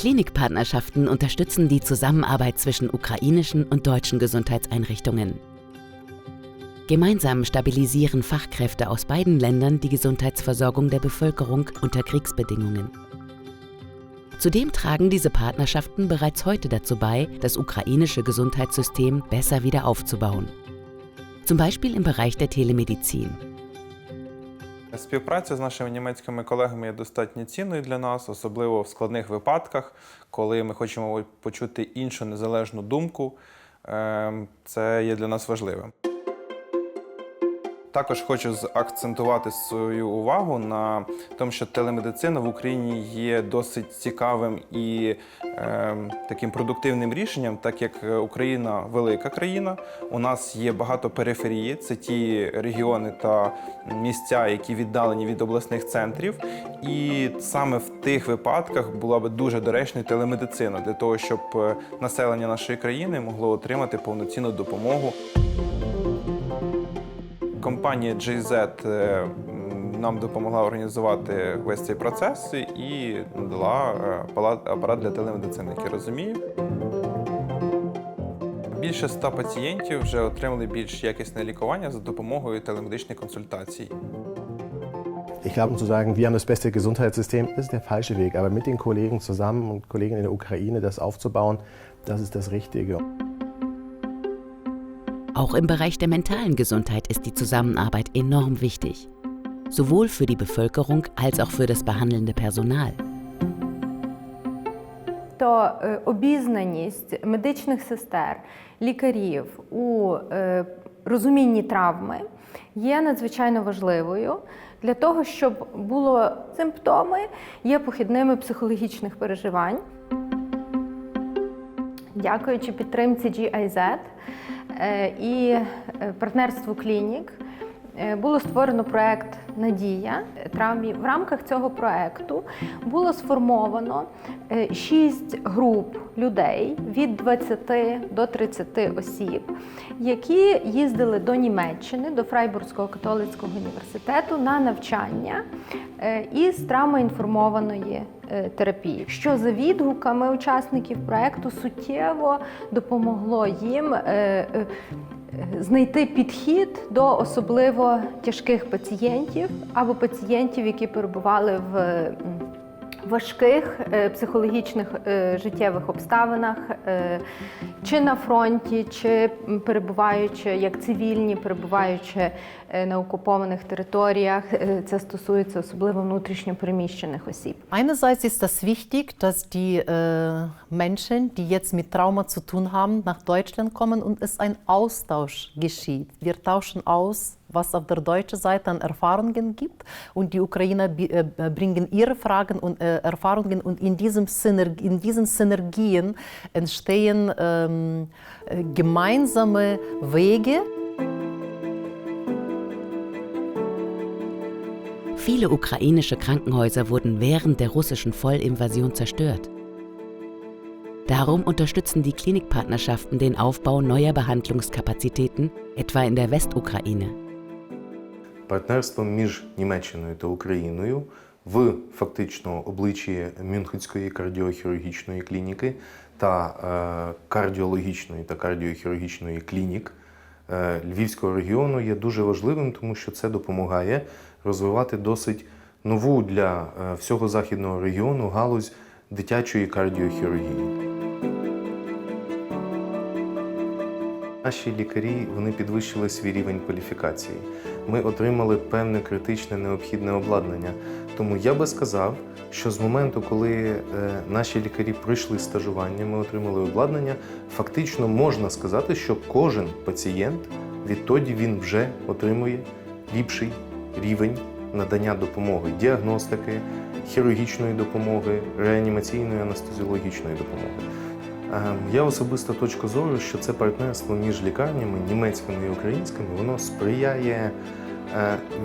Klinikpartnerschaften unterstützen die Zusammenarbeit zwischen ukrainischen und deutschen Gesundheitseinrichtungen. Gemeinsam stabilisieren Fachkräfte aus beiden Ländern die Gesundheitsversorgung der Bevölkerung unter Kriegsbedingungen. Zudem tragen diese Partnerschaften bereits heute dazu bei, das ukrainische Gesundheitssystem besser wieder aufzubauen. Zum Beispiel im Bereich der Telemedizin. Співпраця з нашими німецькими колегами є достатньо цінною для нас, особливо в складних випадках, коли ми хочемо почути іншу незалежну думку. Це є для нас важливим. Також хочу заакцентувати свою увагу на тому, що телемедицина в Україні є досить цікавим і таким продуктивним рішенням, так як Україна – велика країна, у нас є багато периферії, це ті регіони та місця, які віддалені від обласних центрів. І саме в тих випадках була б дуже доречною телемедицина, для того, щоб населення нашої країни могло отримати повноцінну допомогу. Компанія GZ нам допомогла організувати весь цей процес і надала апарат для телемедицини, який розуміє. Більше 100 пацієнтів вже отримали більш якісне лікування за допомогою телемедичних консультацій. Ich glaube, zu sagen, wir haben das beste Gesundheitssystem, das ist der falsche Weg. Aber mit den Kollegen zusammen und Kollegen in der Ukraine das aufzubauen, das ist das Richtige. Auch im Bereich der mentalen Gesundheit ist die Zusammenarbeit enorm wichtig. Sowohl für die Bevölkerung als auch für das behandelnde Personal. То обізнаність медичних сестер, лікарів у розумінні травми є надзвичайно важливою для того, щоб були симптоми, є похідними психологічних переживань. Дякуючи підтримці GIZ і партнерству клінік, було створено проект «Надія». В рамках цього проекту було сформовано 6 груп людей від 20 до 30 осіб, які їздили до Німеччини, до Фрайбурзького католицького університету на навчання із травмоінформованої терапії, що за відгуками учасників проекту суттєво допомогло їм знайти підхід до особливо тяжких пацієнтів або пацієнтів, які перебували в важких психологічних життєвих обставинах, чи на фронті, чи перебуваючи як цивільні, перебуваючи на окупованих територіях. Це стосується особливо внутрішньо переміщених осіб. Einerseits ist das wichtig, dass die Menschen, die jetzt mit Trauma zu tun haben, nach Deutschland kommen und es ein Austausch geschieht. Wir tauschen aus, was auf der deutschen Seite an Erfahrungen gibt, und die Ukrainer bringen ihre Fragen und Erfahrungen, und in diesen Synergien entstehen gemeinsame Wege. Viele ukrainische Krankenhäuser wurden während der russischen Vollinvasion zerstört. Darum unterstützen die Klinikpartnerschaften den Aufbau neuer Behandlungskapazitäten, etwa in der Westukraine. Партнерство між Німеччиною та Україною в фактично обличчі Мюнхенської кардіохірургічної клініки та кардіологічної та кардіохірургічної клінік Львівського регіону є дуже важливим, тому що це допомагає розвивати досить нову для всього західного регіону галузь дитячої кардіохірургії. Наші лікарі, вони підвищили свій рівень кваліфікації. Ми отримали певне критичне необхідне обладнання. Тому я би сказав, що з моменту, коли наші лікарі пройшли стажування, ми отримали обладнання, фактично можна сказати, що кожен пацієнт відтоді він вже отримує ліпший рівень надання допомоги, діагностики, хірургічної допомоги, реанімаційної, анестезіологічної допомоги. Я особиста точка зору, що це партнерство між лікарнями, німецькими і українськими, воно сприяє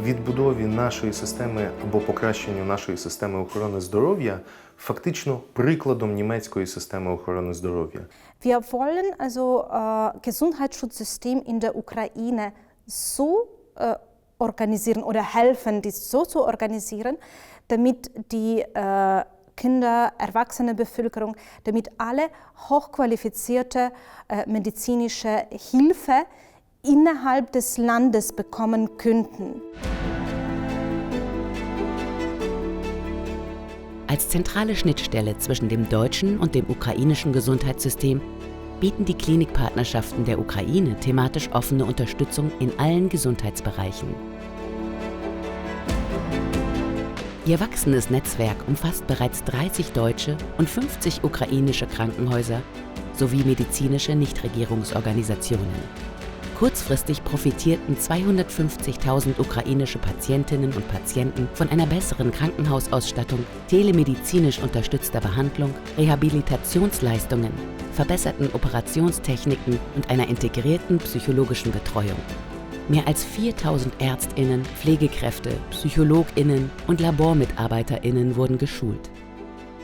відбудові нашої системи або покращенню нашої системи охорони здоров'я, фактично прикладом німецької системи охорони здоров'я. Wir wollen also Gesundheitsschutzsystem in der Ukraine so organisieren oder helfen, dies so zu organisieren, damit die Kinder, erwachsene Bevölkerung, damit alle hochqualifizierte medizinische Hilfe innerhalb des Landes bekommen könnten. Als zentrale Schnittstelle zwischen dem deutschen und dem ukrainischen Gesundheitssystem bieten die Klinikpartnerschaften der Ukraine thematisch offene Unterstützung in allen Gesundheitsbereichen. Ihr wachsendes Netzwerk umfasst bereits 30 deutsche und 50 ukrainische Krankenhäuser sowie medizinische Nichtregierungsorganisationen. Kurzfristig profitierten 250.000 ukrainische Patientinnen und Patienten von einer besseren Krankenhausausstattung, telemedizinisch unterstützter Behandlung, Rehabilitationsleistungen, verbesserten Operationstechniken und einer integrierten psychologischen Betreuung. Mehr als 4.000 ÄrztInnen, Pflegekräfte, PsychologInnen und LabormitarbeiterInnen wurden geschult.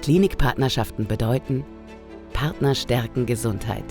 Klinikpartnerschaften bedeuten: Partner stärken Gesundheit.